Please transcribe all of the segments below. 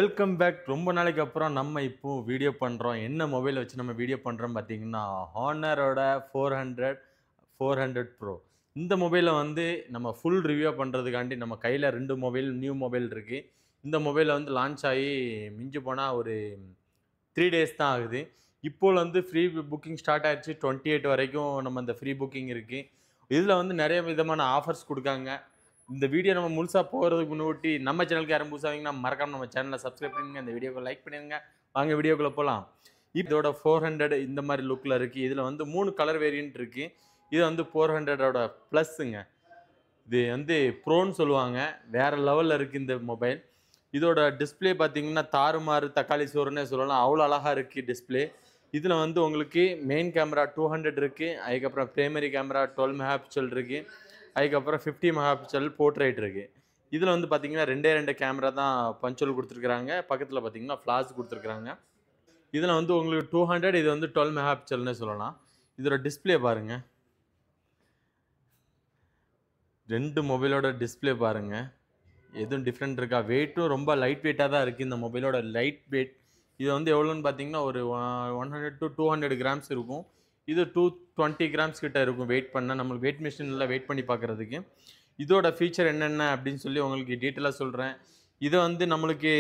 Welcome back. ரொம்ப நாளைக்கு அப்புறம் நம்ம இப்போ வீடியோ பண்ணுறோம். என்ன மொபைல் வச்சு நம்ம வீடியோ பண்ணுறோம் பார்த்தீங்கன்னா, ஹானரோட 400 ப்ரோ. இந்த மொபைலை வந்து நம்ம ஃபுல் ரிவ்யூ பண்ணுறதுக்காண்டி நம்ம கையில் 2 மொபைல் நியூ மொபைல் இருக்குது. இந்த மொபைலில் வந்து லான்ச் ஆகி மிஞ்சி போனால் ஒரு 3 டேஸ் தான் ஆகுது. இப்போ வந்து ஃப்ரீ புக்கிங் ஸ்டார்ட் ஆயிடுச்சு. 28 வரைக்கும் நம்ம இந்த ஃப்ரீ புக்கிங் இருக்குது. இதில் வந்து நிறைய விதமான ஆஃபர்ஸ் கொடுக்காங்க. இந்த வீடியோ நம்ம முழுசாக போகிறதுக்கு முன்னாடி நம்ம சேனலுக்கு யாரும் புதுசாக வந்தீங்கன்னா மறக்காம நம்ம சேனலை சப்ஸ்கிரைப் பண்ணுங்க. இந்த வீடியோக்கு லைக் பண்ணிடுங்க. வாங்க வீடியோக்குள்ளே போகலாம். இதோட 400 இந்த மாதிரி லுக்கில் இருக்குது. இதில் வந்து 3 கலர் வேரியன்ட் இருக்குது. இது வந்து 400ஓட ப்ளஸ்ஸுங்க. இது வந்து ப்ரோன்னு சொல்லுவாங்க. வேறு லெவலில் இருக்குது இந்த மொபைல். இதோட டிஸ்பிளே பார்த்தீங்கன்னா தாறுமாறு தக்காளி சோறுன்னே சொல்லலாம். அவ்வளோ அழகாக இருக்குது டிஸ்பிளே. இதில் வந்து உங்களுக்கு மெயின் கேமரா 200 இருக்குது. அதுக்கப்புறம் பிரைமரி கேமரா 12 மெகா பிக்சல் இருக்குது. அதுக்கப்புறம் 50 மெகா பிக்சல் போர்ட்ரைட் இருக்குது. இதில் வந்து பார்த்தீங்கன்னா 2 கேமரா தான் பஞ்சுவல் கொடுத்துருக்குறாங்க. பக்கத்தில் பார்த்தீங்கன்னா ஃப்ளாஷ் கொடுத்துருக்குறாங்க. இதில் வந்து உங்களுக்கு 200, இது வந்து 12 மெகா பிக்சல்னே சொல்லலாம். இதோட டிஸ்பிளே பாருங்கள். 2 மொபைலோட டிஸ்பிளே பாருங்கள். எதுவும் டிஃப்ரெண்ட் இருக்கா? வெயிட்டும் ரொம்ப லைட் வெயிட்டாக தான் இருக்குது. இந்த மொபைலோட லைட் வெயிட் இது வந்து எவ்வளோன்னு பார்த்தீங்கன்னா ஒரு 100 to 200 கிராம்ஸ் இருக்கும். இது 220 கிராம்ஸ் கிட்ட இருக்கும் வெயிட் பண்ண. நம்மளுக்கு வெயிட் மிஷினில் வெயிட் பண்ணி பார்க்குறதுக்கு. இதோட ஃபீச்சர் என்னென்ன அப்படின்னு சொல்லி உங்களுக்கு டீட்டெயிலாக சொல்கிறேன். இதை வந்து நம்மளுக்கு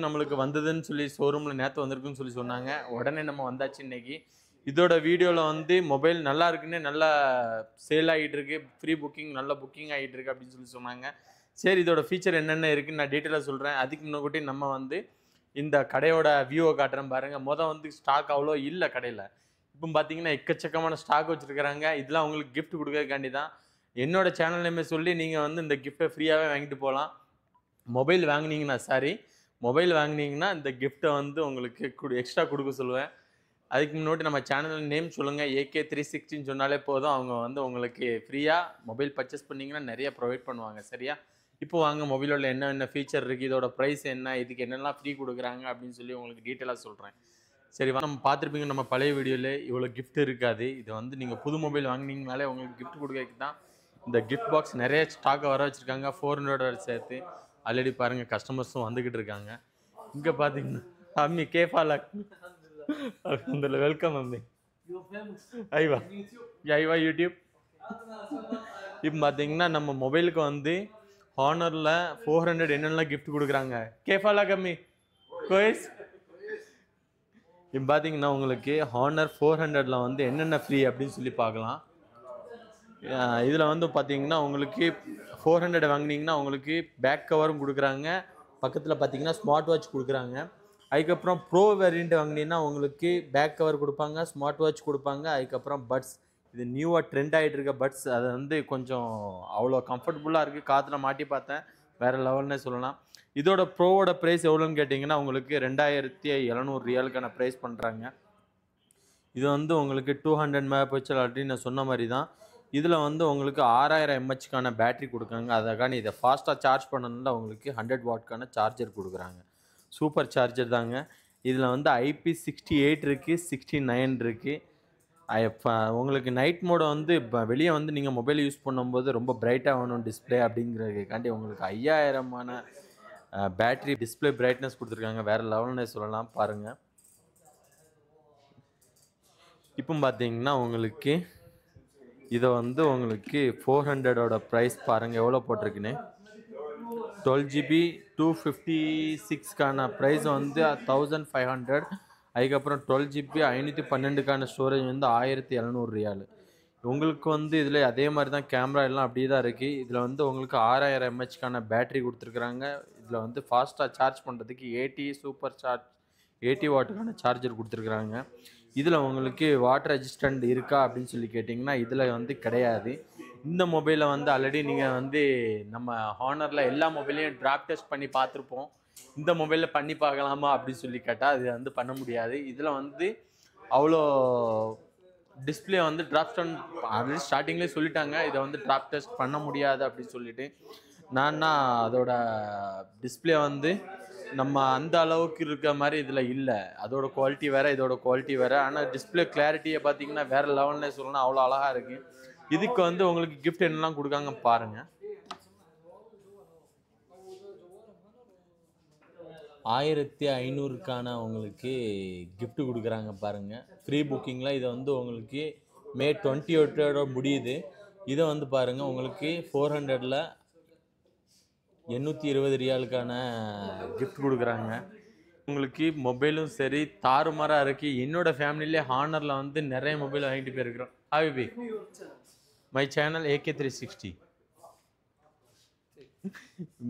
நம்மளுக்கு வந்ததுன்னு சொல்லி ஷோரூமில் வந்திருக்குன்னு சொல்லி சொன்னாங்க. உடனே நம்ம வந்தாச்சு இன்னைக்கு. இதோட வீடியோவில் வந்து மொபைல் நல்லா இருக்குன்னு நல்லா சேல் ஆகிட்டு இருக்கு. ஃப்ரீ புக்கிங் நல்ல புக்கிங் ஆகிட்டு இருக்கு அப்படின்னு சொல்லி சொன்னாங்க. சரி, இதோட ஃபீச்சர் என்னென்ன இருக்குன்னு நான் டீட்டெயிலாக சொல்கிறேன். அதுக்கு முன்னாடி நம்ம வந்து இந்த கடையோட வியூவை காட்டுறேன் பாருங்கள். வந்து ஸ்டாக் அவ்வளோ இல்லை கடையில். இப்போ பார்த்தீங்கன்னா எக்கச்சக்கமான ஸ்டாக் வச்சுருக்கிறாங்க. இதெல்லாம் உங்களுக்கு கிஃப்ட் கொடுக்கறதுக்காண்டி தான். என்னோட சேனல் நேமே சொல்லி நீங்கள் வந்து இந்த கிஃப்ட்டை ஃப்ரீயாகவே வாங்கிட்டு போகலாம். மொபைல் வாங்கினீங்கன்னா இந்த கிஃப்ட்டை வந்து உங்களுக்கு எக்ஸ்ட்ரா கொடுக்க சொல்லுவேன். அதுக்கு முன்னாடி நம்ம சேனல் நேம் சொல்லுங்கள். AK360 சொன்னாலே போதும். அவங்க வந்து உங்களுக்கு ஃப்ரீயாக மொபைல் பர்ச்சேஸ் பண்ணிங்கன்னா நிறைய ப்ரொவைட் பண்ணுவாங்க. சரியா? இப்போ வாங்க மொபைலோட என்னென்ன ஃபீச்சர் இருக்குது, இதோட ப்ரைஸ் என்ன, இதுக்கு என்னெல்லாம் ஃப்ரீ கொடுக்குறாங்க அப்படின்னு சொல்லி உங்களுக்கு டீட்டெயிலாக சொல்கிறேன். சரி, நம்ம பார்த்துருப்பீங்க நம்ம பழைய வீடியோவில் இவ்வளோ கிஃப்ட் இருக்காது. இது வந்து நீங்கள் புது மொபைல் வாங்கினீங்கனாலே உங்களுக்கு கிஃப்ட் கொடுக்கறதுக்கு தான் இந்த கிஃப்ட் பாக்ஸ் நிறைய ஸ்டாக்கை வர வச்சுருக்காங்க. 400 சேர்த்து ஆல்ரெடி பாருங்கள் கஸ்டமர்ஸும் வந்துக்கிட்டு இருக்காங்க. இங்கே பார்த்தீங்கன்னா அம்மி கேஃபாலா அல்ஹம்துலில்லாஹ். வெல்கம் அம்மி. ஐவா ஐவா யூடியூப். இப்போ பார்த்தீங்கன்னா நம்ம மொபைலுக்கு வந்து ஹானரில் 400 என்னென்னலாம் கிஃப்ட் கொடுக்குறாங்க. கேஃபாலா கம்மி கோயிஸ். இப்போ பார்த்தீங்கன்னா உங்களுக்கு ஹானர் 400ல் வந்து என்னென்ன ஃப்ரீ அப்படின்னு சொல்லி பார்க்கலாம். இதில் வந்து பார்த்தீங்கன்னா உங்களுக்கு 400 வாங்கினீங்கன்னா உங்களுக்கு பேக் கவரும் கொடுக்குறாங்க. பக்கத்தில் பார்த்தீங்கன்னா ஸ்மார்ட் வாட்ச் கொடுக்குறாங்க. அதுக்கப்புறம் ப்ரோ வேரியண்ட் வாங்கினீங்கன்னா உங்களுக்கு பேக் கவர் கொடுப்பாங்க, ஸ்மார்ட் வாட்ச் கொடுப்பாங்க. அதுக்கப்புறம் பட்ஸ், இது நியூவாக ட்ரெண்ட் ஆகிட்டு இருக்க பட்ஸ். அது வந்து கொஞ்சம் அவ்வளோ கம்ஃபர்டபுளாக இருக்குது. காற்றுல மாட்டி பார்த்தேன், வேறு லெவல்னே சொல்லலாம். இதோட ப்ரோவோட ப்ரைஸ் எவ்வளோன்னு கேட்டிங்கன்னா உங்களுக்கு 2700 ரியாலுக்கான ப்ரைஸ் பண்ணுறாங்க. இது வந்து உங்களுக்கு 200 மெகா பிக்சல் அப்படின்னு நான் சொன்ன மாதிரி தான். இதில் வந்து உங்களுக்கு 6000 mAhக்கான பேட்டரி கொடுக்குறாங்க. அதுக்கான இதை ஃபாஸ்ட்டாக சார்ஜ் பண்ணணும்னா உங்களுக்கு 100 வாட்க்கான சார்ஜர் கொடுக்குறாங்க. சூப்பர் சார்ஜர் தாங்க. இதில் வந்து IP68 இருக்குது, 69 இருக்குது. உங்களுக்கு நைட் மோடை வந்து இப்போ வெளியே வந்து நீங்கள் மொபைல் யூஸ் பண்ணும்போது ரொம்ப பிரைட்டாக வேணும் டிஸ்பிளே அப்படிங்கிறதுக்காண்டி உங்களுக்கு 5000மான பேட்டரி டிஸ்பிளே பிரைட்னஸ் கொடுத்துருக்காங்க. வேறு லெவல்னே சொல்லலாம். பாருங்கள். இப்போ பார்த்தீங்கன்னா உங்களுக்கு இதை வந்து உங்களுக்கு 400ஓட ப்ரைஸ் பாருங்கள் எவ்வளோ போட்டிருக்குன்னு. 12GB 256க்கான ப்ரைஸ் வந்து 1500. அதுக்கப்புறம் 12GB 512க்கான ஸ்டோரேஜ் வந்து 1700 ரியால். உங்களுக்கு வந்து இதில் அதே மாதிரி தான் கேமரா எல்லாம் அப்படியே தான் இருக்குது. இதில் வந்து உங்களுக்கு 6000 mAhக்கான பேட்டரி கொடுத்துருக்குறாங்க. இதில் வந்து ஃபாஸ்ட்டாக சார்ஜ் பண்ணுறதுக்கு 80 வாட்டுக்கான சார்ஜர் கொடுத்துருக்குறாங்க. இதில் உங்களுக்கு வாட்டர் ரெசிஸ்டண்ட் இருக்கா அப்படின்னு சொல்லி கேட்டிங்கன்னா இதில் வந்து கிடையாது. இந்த மொபைலை வந்து ஆல்ரெடி நீங்கள் வந்து நம்ம ஹானரில் எல்லா மொபைலையும் ட்ராப் டெஸ்ட் பண்ணி பார்த்துருப்போம். இந்த மொபைலில் பண்ணி பார்க்கலாமா அப்படின்னு சொல்லி கேட்டால் அது வந்து பண்ண முடியாது. இதில் வந்து அவ்வளோ டிஸ்பிளே வந்து ட்ராப் ஆல்ரெடி ஸ்டார்டிங்லேயே சொல்லிட்டாங்க இதை வந்து ட்ராப் டெஸ்ட் பண்ண முடியாது அப்படின்னு சொல்லிட்டு. நான்னா அதோட டிஸ்பிளே வந்து நம்ம அந்த அளவுக்கு இருக்க மாதிரி இதில் இல்லை. அதோட குவாலிட்டி வேறு, இதோட குவாலிட்டி வேறு. ஆனால் டிஸ்பிளே கிளாரிட்டியை பார்த்தீங்கன்னா வேறு லெவல்னே சொல்லணும். அவ்வளோ அழகாக இருக்குது. இதுக்கு வந்து உங்களுக்கு கிஃப்ட் என்னெல்லாம் கொடுக்காங்க பாருங்கள். 1500க்கான உங்களுக்கு gift கொடுக்குறாங்க பாருங்கள். ஃப்ரீ புக்கிங்கில் இதை வந்து உங்களுக்கு மே 28 முடியுது. இதை வந்து பாருங்கள் உங்களுக்கு 400ல் 820 ரியாலுக்கான gift கொடுக்குறாங்க. உங்களுக்கு மொபைலும் சரி தாறுமாறாக இருக்குது. என்னோட ஃபேமிலியிலே ஹானரில் வந்து நிறைய மொபைல் வாங்கிட்டு போயிருக்கிறோம். ஹாபிபி மை சேனல் AK360.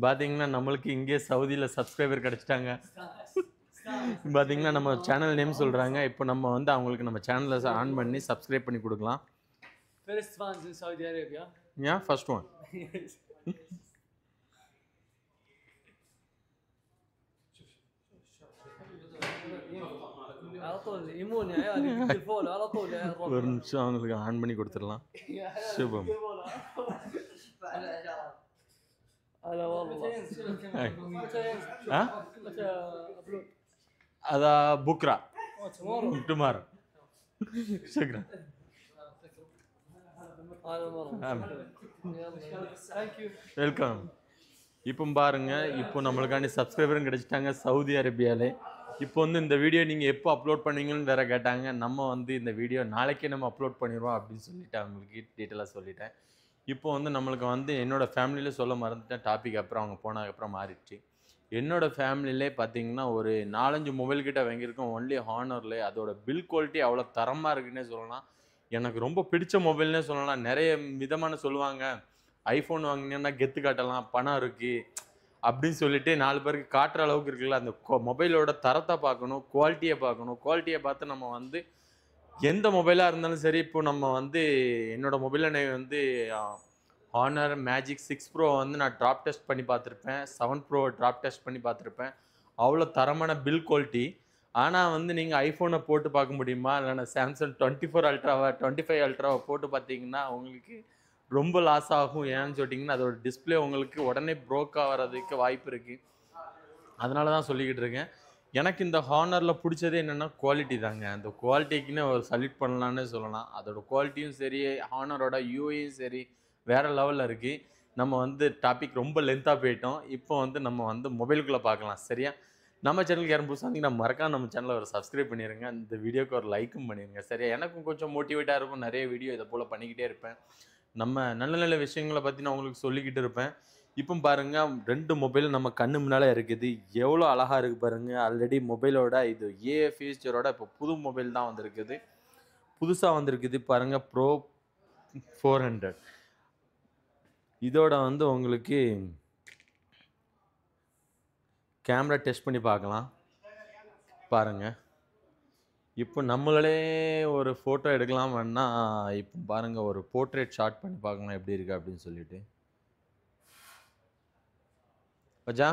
பார்த்தீங்கன்னா நம்மளுக்கு இங்கே சவுதியில் சப்ஸ்கிரைபர் கிடச்சிட்டாங்க. பார்த்தீங்கன்னா நம்ம சேனல் நேம் சொல்கிறாங்க. இப்போ நம்ம வந்து அவங்களுக்கு நம்ம சேனலை ஆன் பண்ணி சப்ஸ்கிரைப் பண்ணி கொடுக்கலாம். First ones in Saudi Arabia. Yeah, first one. على طول يمون يا عيال يجيب الفول على طول يا عيال. ஒரு நிமிஷம் அவங்களுக்கு ஆன் பண்ணி கொடுத்துடலாம். சுபம் هلا والله. ها متى ابلود؟ هذا بكره tomorrow. شكرا. هلا والله. ثانك يو. வெல்கம். இப்போ பாருங்க, இப்போ நம்மளுக்காண்டி சப்ஸ்கிரைபரும் கிடைச்சிட்டாங்க சவுதி அரேபியாவில். இப்போ வந்து இந்த வீடியோ நீங்கள் எப்போ அப்லோட் பண்ணுவீங்கன்னு வேறு கேட்டாங்க. நம்ம வந்து இந்த வீடியோ நாளைக்கே நம்ம அப்லோட் பண்ணிடுவோம் அப்படின்னு சொல்லிட்டு அவங்களுக்கு டீட்டெயிலாக சொல்லிட்டேன். இப்போ வந்து நம்மளுக்கு வந்து என்னோடய ஃபேமிலியில் சொல்ல மறந்துட்டேன் டாபிக். அப்புறம் அவங்க போனதுக்கப்புறம் மாறிடுச்சு. என்னோடய ஃபேமிலியிலே பார்த்தீங்கன்னா ஒரு 4-5 மொபைல் கிட்ட வாங்கியிருக்கோம். ஒன்லி ஹானரில். அதோட பில் குவாலிட்டி அவ்வளோ தரமாக இருக்குன்னே சொல்லலாம். எனக்கு ரொம்ப பிடிச்ச மொபைல்னே சொல்லலாம். நிறைய விதமான சொல்லுவாங்க, ஐஃபோன் வாங்கினீங்கன்னா கெத்து காட்டலாம், பணம் இருக்குது அப்படின்னு சொல்லிட்டு 4 பேருக்கு காட்டுற அளவுக்கு இருக்குல்ல. அந்த மொபைலோட தரத்தை பார்க்கணும், குவாலிட்டியை பார்க்கணும். குவாலிட்டியை பார்த்து நம்ம வந்து எந்த மொபைலாக இருந்தாலும் சரி. இப்போ நம்ம வந்து என்னோடய மொபைலில் வந்து ஹானர் மேஜிக் 6 ப்ரோ வந்து நான் ட்ராப் டெஸ்ட் பண்ணி பார்த்துருப்பேன். 7 ப்ரோ ட்ராப் டெஸ்ட் பண்ணி பார்த்துருப்பேன். அவ்வளோ தரமான பில் குவாலிட்டி. ஆனால் வந்து நீங்கள் ஐஃபோனை போட்டு பார்க்க முடியுமா? இல்லைன்னா சாம்சங் 24 அல்ட்ராவை 25 அல்ட்ராவை போட்டு பார்த்தீங்கன்னா உங்களுக்கு ரொம்ப லாஸ் ஆகும். ஏன்னு சொல்லிட்டிங்கன்னா அதோட டிஸ்பிளே உங்களுக்கு உடனே ப்ரோக் ஆகிறதுக்கு வாய்ப்பு இருக்குது. அதனால தான் சொல்லிக்கிட்டு இருக்கேன். எனக்கு இந்த ஹானரில் பிடிச்சதே என்னென்னா குவாலிட்டி தாங்க. அந்த குவாலிட்டிக்குன்னு ஒரு சல்யூட் பண்ணலான்னு சொல்லலாம். அதோட குவாலிட்டியும் சரி, ஹானரோட யூஐயும் சரி வேறு லெவலில் இருக்குது. நம்ம வந்து டாபிக் ரொம்ப லென்த்தாக போயிட்டோம். இப்போ வந்து நம்ம வந்து மொபைலுக்குள்ளே பார்க்கலாம். சரியா? நம்ம சேனலுக்கு யாரும் புதுசாக இருந்தீங்கன்னா மறக்காம நம்ம சேனலை ஒரு சப்ஸ்கிரைப் பண்ணிடுங்க. இந்த வீடியோக்கு ஒரு லைக்கும் பண்ணிடுங்க. சரியா? எனக்கும் கொஞ்சம் மோட்டிவேட்டாக இருக்கும். நிறைய வீடியோ இதை போல் பண்ணிக்கிட்டே இருப்பேன். நம்ம நல்ல நல்ல விஷயங்களை பற்றி நான் உங்களுக்கு சொல்லிக்கிட்டு இருப்பேன். இப்போ பாருங்கள், 2 மொபைல் நம்ம கண்ணு முன்னால் இருக்குது. எவ்வளோ அழகாக இருக்குது பாருங்கள். ஆல்ரெடி மொபைலோட இது ஏஏ ஃபீச்சரோட இப்போ புது மொபைல் தான் வந்திருக்குது. புதுசாக வந்திருக்குது பாருங்கள், ப்ரோ 400. இதோட வந்து உங்களுக்கு கேமரா டெஸ்ட் பண்ணி பார்க்கலாம் பாருங்கள். இப்போ நம்மளே ஒரு ஃபோட்டோ எடுக்கலாம் வேணா. இப்போ பாருங்கள், ஒரு போர்ட்ரேட் ஷாட் பண்ணி பார்க்கலாம் எப்படி இருக்குது அப்படின்னு சொல்லிட்டு. வச்சா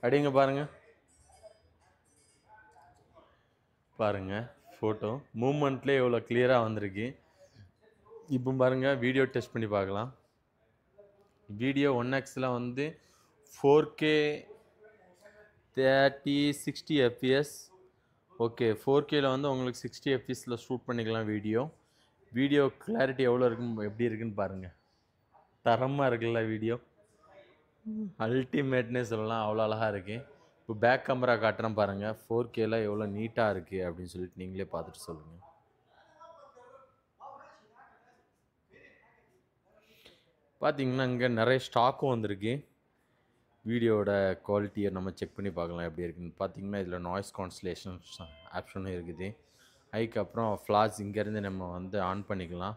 அடிங்க பாருங்கள். பாருங்கள் ஃபோட்டோ மூமெண்ட்லேயே எவ்வளோ கிளியராக வந்திருக்கு. இப்போ பாருங்கள், வீடியோ டெஸ்ட் பண்ணி பார்க்கலாம். வீடியோ 1xல வந்து 4K 30-60 fps. ஓகே, 4Kல வந்து உங்களுக்கு 60 fpsல ஷூட் பண்ணிக்கலாம் வீடியோ கிளாரிட்டி எவ்வளோ இருக்குன்னு எப்படி இருக்குன்னு பாருங்கள். தரமாக இருக்குல்ல வீடியோ, அல்டிமேட்னே சொல்லலாம். அவ்வளோ அழகாக இருக்குது. இப்போ பேக் கேமரா காட்டுறேன் பாருங்கள். 4Kல எவ்வளோ நீட்டாக இருக்குது அப்படின்னு சொல்லிட்டு நீங்களே பார்த்துட்டு சொல்லுங்கள். பார்த்தீங்கன்னா இங்கே நிறைய ஸ்டாக்கும் வந்திருக்கு. வீடியோட குவாலிட்டியை நம்ம செக் பண்ணி பார்க்கலாம் எப்படி இருக்குன்னு. பார்த்தீங்கன்னா இதில் நாய்ஸ் கான்சலேஷன் ஆப்ஷனும் இருக்குது. அதுக்கப்புறம் ஃப்ளாஷ் இங்கேருந்து நம்ம வந்து ஆன் பண்ணிக்கலாம்.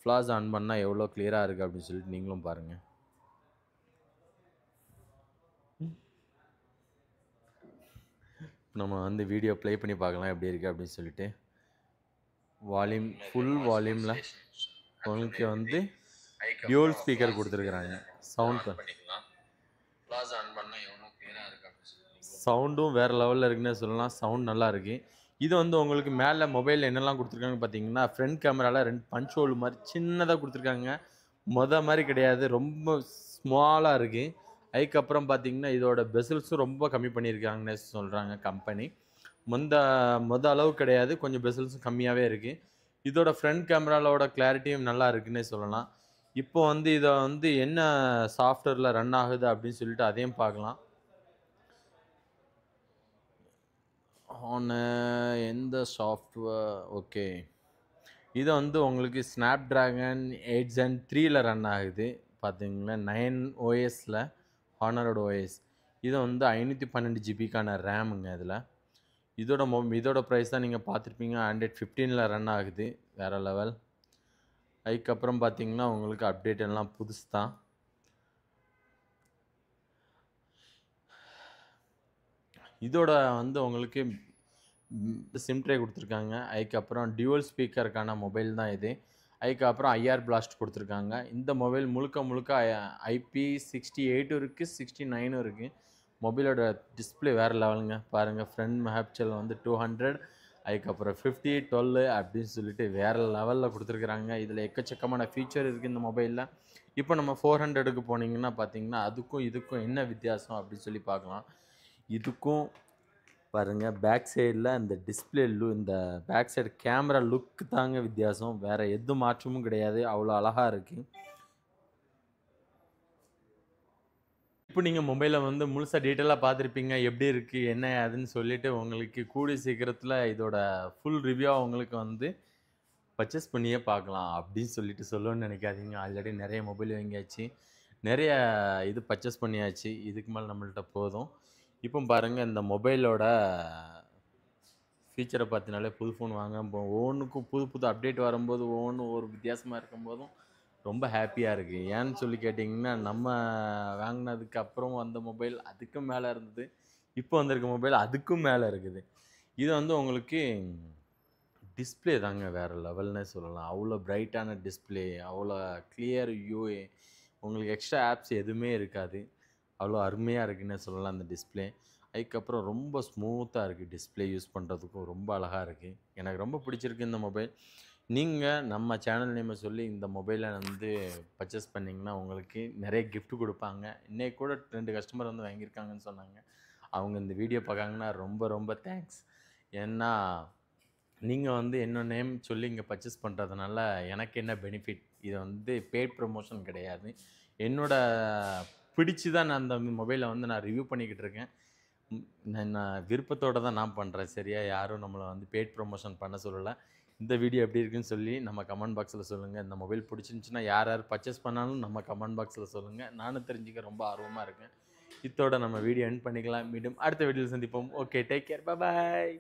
ஃப்ளாஷ் ஆன் பண்ணால் எவ்வளோ கிளியராக இருக்குது அப்படின்னு சொல்லிட்டு நீங்களும் பாருங்கள். நம்ம வந்து வீடியோ ப்ளே பண்ணி பார்க்கலாம் எப்படி இருக்குது அப்படின்னு சொல்லிட்டு. வால்யூம் ஃபுல் வால்யூமில் உங்களுக்கு வந்து டியூல் ஸ்பீக்கர் கொடுத்துருக்குறாங்க. சவுண்ட் சவுண்டும் வேறு லெவலில் இருக்குன்னே சொல்லலாம். சவுண்ட் நல்லா இருக்குது. இது வந்து உங்களுக்கு மேலே மொபைலில் என்னெல்லாம் கொடுத்துருக்காங்க பார்த்தீங்கன்னா, ஃப்ரண்ட் கேமராவில் 2 பஞ்ச் ஹோல் மாதிரி சின்னதாக கொடுத்துருக்காங்க. மாதிரி கிடையாது, ரொம்ப ஸ்மாலாக இருக்குது. அதுக்கப்புறம் பார்த்தீங்கன்னா இதோட பெசல்ஸும் ரொம்ப கம்மி பண்ணியிருக்காங்கன்னு சொல்கிறாங்க கம்பெனி. மொத அளவு கிடையாது, கொஞ்சம் பெசல்ஸும் கம்மியாகவே இருக்குது. இதோட ஃப்ரண்ட் கேமராவோட கிளாரிட்டியும் நல்லா இருக்குன்னே சொல்லலாம். இப்போ வந்து இதை வந்து என்ன சாஃப்ட்வேரில் ரன் ஆகுது அப்படின்னு சொல்லிட்டு அதையும் பார்க்கலாம். ஹானர் எந்த சாஃப்ட்வேர் ஓகே. இது வந்து உங்களுக்கு ஸ்னாப் ட்ராகன் 8 Zen 3ல ரன் ஆகுது பார்த்தீங்களா. 9 ஓஎஸில் ஹானரோட ஓஎஸ். இது வந்து 512 ஜிபிக்கான ரேமுங்க இதில். இதோட ப்ரைஸ் தான் நீங்கள் பார்த்துருப்பீங்க. Android 15ல் ரன் ஆகுது, வேறு லெவல். அதுக்கப்புறம் பார்த்தீங்கன்னா உங்களுக்கு அப்டேட் எல்லாம் புதுசு தான். இதோட வந்து உங்களுக்கு சிம் ட்ரே கொடுத்துருக்காங்க. அதுக்கப்புறம் டியூவல் ஸ்பீக்கருக்கான மொபைல் தான் இது. அதுக்கப்புறம் ஐஆர் பிளாஸ்ட் கொடுத்துருக்காங்க. இந்த மொபைல் முழுக்க IP68 இருக்குது, 69 இருக்குது. மொபைலோட டிஸ்பிளே வேறு லெவலுங்க. பாருங்கள், ஃப்ரண்ட் மேப்சல் வந்து 200, அதுக்கப்புறம் 50, 12 அப்படின்னு சொல்லிட்டு வேறு லெவலில் கொடுத்துருக்குறாங்க. இதில் எக்கச்சக்கமான ஃபீச்சர் இருக்குது இந்த மொபைலில். இப்போ நம்ம 400க்கு போனீங்கன்னா பார்த்தீங்கன்னா அதுக்கும் இதுக்கும் என்ன வித்தியாசம் அப்படின்னு சொல்லி பார்க்கலாம். இதுக்கும் பாருங்கள், பேக் சைடில் இந்த டிஸ்பிளே இந்த பேக் சைடு கேமரா லுக்கு தாங்க வித்தியாசம். வேறு எது மாற்றமும் கிடையாது. அவ்வளோ அழகாக இருக்குது. இப்போ நீங்கள் மொபைலை வந்து முழுசாக டீட்டெயிலாக பார்த்துருப்பீங்க. எப்படி இருக்குது என்ன அதுன்னு சொல்லிவிட்டு உங்களுக்கு கூடிய சீக்கிரத்தில் இதோட ஃபுல் ரிவ்யூவாக உங்களுக்கு வந்து பர்ச்சேஸ் பண்ணியே பார்க்கலாம் அப்படின்னு சொல்லிட்டு சொல்லணும்னு நினைக்காதீங்க. ஆல்ரெடி நிறைய மொபைல் வாங்கியாச்சு, நிறைய இது பர்ச்சேஸ் பண்ணியாச்சு. இதுக்கு மேலே நம்மள்ட்ட போதும். இப்போ பாருங்கள், இந்த மொபைலோட ஃபீச்சரை பார்த்தினாலே புது ஃபோன் வாங்க ஒவ்வொன்றுக்கும் புது அப்டேட் வரும்போது ஒவ்வொன்றும் ஒரு வித்தியாசமாக இருக்கும்போதும் ரொம்ப ஹாப்பியாக இருக்குது. ஏன்னு சொல்லி கேட்டிங்கன்னா, நம்ம வாங்கினதுக்கு அப்புறம் வந்த மொபைல் அதுக்கும் மேலே இருந்தது, இப்போ வந்திருக்க மொபைல் அதுக்கும் மேலே இருக்குது. இது வந்து உங்களுக்கு டிஸ்பிளே தாங்க வேறு லெவல்னே சொல்லலாம். அவ்வளோ பிரைட்டான டிஸ்பிளே, அவ்வளோ கிளியர் யூஏ, உங்களுக்கு எக்ஸ்ட்ரா ஆப்ஸ் எதுவுமே இருக்காது. அவ்வளோ அருமையாக இருக்குன்னே சொல்லலாம் அந்த டிஸ்பிளே. அதுக்கப்புறம் ரொம்ப ஸ்மூத்தாக இருக்குது. டிஸ்பிளே யூஸ் பண்ணுறதுக்கும் ரொம்ப அழகாக இருக்குது. எனக்கு ரொம்ப பிடிச்சிருக்கு இந்த மொபைல். நீங்கள் நம்ம சேனல் நேமை சொல்லி இந்த மொபைலை வந்து பர்ச்சேஸ் பண்ணிங்கன்னா உங்களுக்கு நிறைய கிஃப்ட் கொடுப்பாங்க. இன்றைக்கி கூட 2 கஸ்டமர் வந்து வாங்கியிருக்காங்கன்னு சொன்னாங்க. அவங்க இந்த வீடியோ பார்க்காங்கன்னா ரொம்ப தேங்க்ஸ். ஏன்னா நீங்கள் வந்து என்ன நேம் சொல்லி இங்கே பர்ச்சேஸ் பண்ணுறதுனால எனக்கு என்ன பெனிஃபிட்? இது வந்து பெய்ட் ப்ரமோஷன் கிடையாது. என்னோட பிடிச்சி தான் நான் அந்த மொபைலை வந்து நான் ரிவ்யூ பண்ணிக்கிட்டு இருக்கேன். நான் விருப்பத்தோடு தான் நான் பண்ணுறேன். சரியா, யாரும் நம்மளை வந்து பெய்ட் ப்ரமோஷன் பண்ண சொல்லலை. இந்த வீடியோ எப்படி இருக்குன்னு சொல்லி நம்ம கமெண்ட் பாக்ஸில் சொல்லுங்கள். இந்த மொபைல் பிடிச்சிருந்துச்சின்னா யார் பர்ச்சேஸ் பண்ணாலும் நம்ம கமெண்ட் பாக்ஸில் சொல்லுங்கள். நானும் தெரிஞ்சுக்க ரொம்ப ஆர்வமாக இருக்கேன். இதோட நம்ம வீடியோ எண்ட் பண்ணிக்கலாம். மீண்டும் அடுத்த வீடியோவில் சந்திப்போம். ஓகே, டேக் கேர், பாய்.